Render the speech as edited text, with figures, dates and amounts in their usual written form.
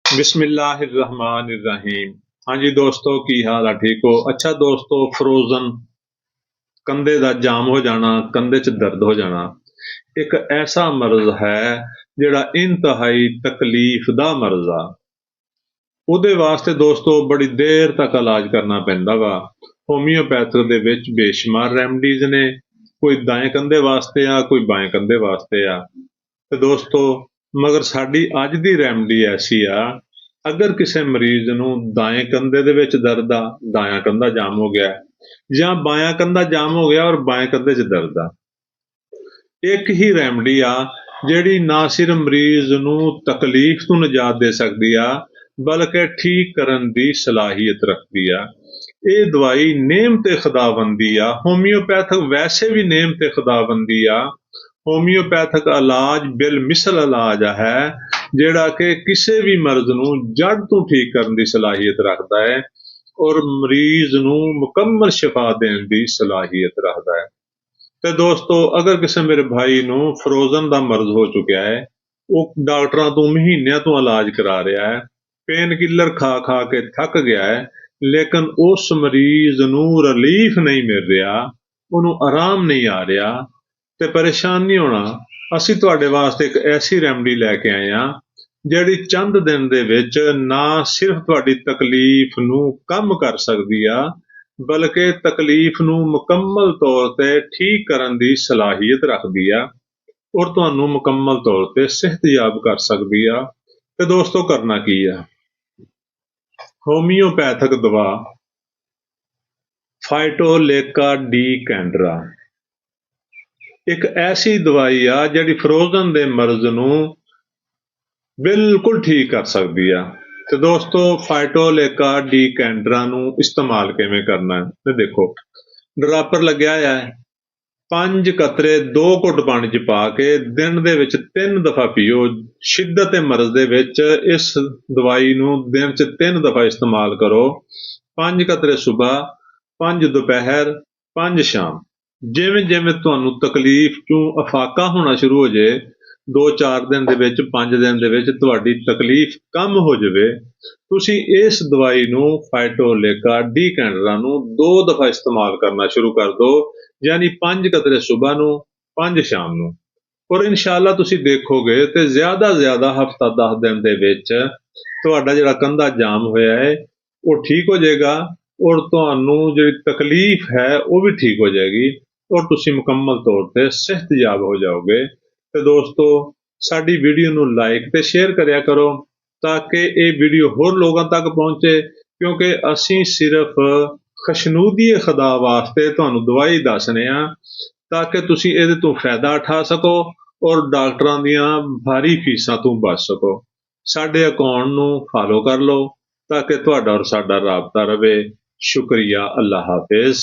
बिस्मिल्लाहिर्रहमानिर्रहीम। हाँ जी दोस्तों, की हाल है? ठीक हो? अच्छा दोस्तों, फ्रोजन कंधे दा जाम हो जाना, कंधे च दर्द हो जाना एक ऐसा मर्ज है जिहड़ा इंतहाई तकलीफ दा मर्ज आ। ਉਹਦੇ ਵਾਸਤੇ ਦੋਸਤੋ ਬੜੀ ਦੇਰ ਤੱਕ ਇਲਾਜ ਕਰਨਾ ਪੈਂਦਾ ਵਾ। ਹੋਮਿਓਪੈਥਿਕ ਦੇ ਵਿੱਚ ਬੇਸ਼ੁਮਾਰ ਰੈਮਡੀਜ਼ ਨੇ, ਕੋਈ ਦਾएं ਕੰਧੇ ਵਾਸਤੇ ਆ, ਕੋਈ ਬਾएं ਕੰਧੇ ਵਾਸਤੇ ਆ। ਤੇ ਦੋਸਤੋ, ਮਗਰ ਸਾਡੀ ਅੱਜ ਦੀ ਰੈਮਡੀ ਐਸੀ ਆ, ਅਗਰ ਕਿਸੇ ਮਰੀਜ਼ ਨੂੰ ਦਾएं ਕੰਧੇ ਦੇ ਵਿੱਚ ਦਰਦ ਆ, ਦਾयां ਕੰਧਾ ਜਾਮ ਹੋ ਗਿਆ, ਜਾਂ ਬਾयां ਕੰਧਾ ਜਾਮ ਹੋ ਗਿਆ ਔਰ ਬਾएं ਕੰਧੇ 'ਚ ਦਰਦ ਆ, ਇੱਕ ਹੀ ਰੈਮਡੀ ਆ ਜਿਹੜੀ ਨਾ ਸਿਰਫ ਮਰੀਜ਼ ਨੂੰ ਤਕਲੀਫ ਤੋਂ ਨਿਜਾਤ ਦੇ ਸਕਦੀ ਆ, ਬਲਕਿ ਠੀਕ ਕਰਨ ਦੀ ਸਲਾਹੀਅਤ ਰੱਖਦੀ ਆ। ਇਹ ਦਵਾਈ ਨੇਮ ਤੇ ਖੁਦਾਬੰਦੀ ਆ। ਹੋਮਿਓਪੈਥਿਕ ਵੈਸੇ ਵੀ ਨੇਮ ਤੇ ਖੁਦਾਬੰਦੀ ਆ। ਹੋਮਿਓਪੈਥਿਕ ਇਲਾਜ ਬਿਲ ਮਿਸਲ ਇਲਾਜ ਹੈ ਜਿਹੜਾ ਕਿ ਕਿਸੇ ਵੀ ਮਰਜ਼ ਨੂੰ ਜੜ ਤੋਂ ਠੀਕ ਕਰਨ ਦੀ ਸਲਾਹੀਅਤ ਰੱਖਦਾ ਹੈ ਔਰ ਮਰੀਜ਼ ਨੂੰ ਮੁਕੰਮਲ ਸ਼ਿਫਾ ਦੇਣ ਦੀ ਸਲਾਹੀਅਤ ਰੱਖਦਾ ਹੈ। ਤੇ ਦੋਸਤੋ, ਅਗਰ ਕਿਸੇ ਮੇਰੇ ਭਾਈ ਨੂੰ ਫਰੋਜ਼ਨ ਦਾ ਮਰਜ਼ ਹੋ ਚੁੱਕਿਆ ਹੈ, ਉਹ ਡਾਕਟਰਾਂ ਤੋਂ ਮਹੀਨਿਆਂ ਤੋਂ ਇਲਾਜ ਕਰਾ ਰਿਹਾ ਹੈ, पेन किलर खा खा के थक गया है, लेकिन उस मरीज नूं रिलीफ नहीं मिल रहा, उन्होंने आराम नहीं आ रहा, तो परेशान नहीं होना। असी तुहाडे वास्ते एक ऐसी रेमडी लैके आए हैं जिहड़ी चंद दिन दे विच ना सिर्फ तुहाडी तकलीफ नूं कम कर सकदी आ, बल्कि तकलीफ नूं मुकम्मल तौर ते ठीक करन दी सलाहियत रखदी आ और तुहानूं मुकम्मल तौर ते सेहतयाब कर सकदी आ। ते दोस्तों, करना की आ? होम्योपैथिक दवा फाइटोलेका डी कैंड्रा एक ऐसी दवाई आ जिहड़ी फ्रोजन दे मर्ज नूं बिल्कुल ठीक कर सकदी आ। ते दोस्तों, फाइटोलेका डी कैंड्रा नूं इस्तेमाल किवें करना है? ते देखो, ड्रापर लग्या है, 5 कतरे 2 घुट पानी च पा के दिन दे विच 3 दफा पीओ। शिद्दत मर्ज दे विच इस दवाई नूं दिन च 3 दफा इस्तेमाल करो। 5 कतरे सुबह, 5 दोपहर, 5 शाम। जिवें जिवें तुहानूं तकलीफ चों अफाका होना शुरू हो जाए, 2-4 दिन दे विच, 5 दिन दे विच तुहाडी तकलीफ कम हो जावे, तुसीं इस दवाई नूं फाइटोलेका डी कैंड्रा नूं 2 दफा इस्तेमाल करना शुरू कर दो, यानी 5 कतरे सुबह नूं, 5 शाम नूं। और इंशाअल्लाह तुसीं देखोगे ते ज़्यादा हफ्ता 10 दिन दे विच तुहाडा जिहड़ा कंधा जाम होया है वो ठीक हो जाएगा और तुहानूं जिहड़ी तकलीफ है वो भी ठीक हो जाएगी और तुसीं मुकम्मल तौर ते सेहतयाब हो जाओगे। ते दोस्तों, साडी वीडियो नूं लाइक ते शेयर करया करो ताकि ये वीडियो होर लोगों तक पहुंचे, क्योंकि असीं सिर्फ खशनूदी खुदा वास्ते तुहानूं दवाई दसने आ ताकि तुसीं इहदे तों फायदा उठा सको और डॉक्टरां दीयां भारी फीसां तों बच सको। साडे अकाउंट नूं फॉलो कर लो ताकि तुहाडा और साडा राबता रहे। शुक्रिया। अल्लाह हाफिज।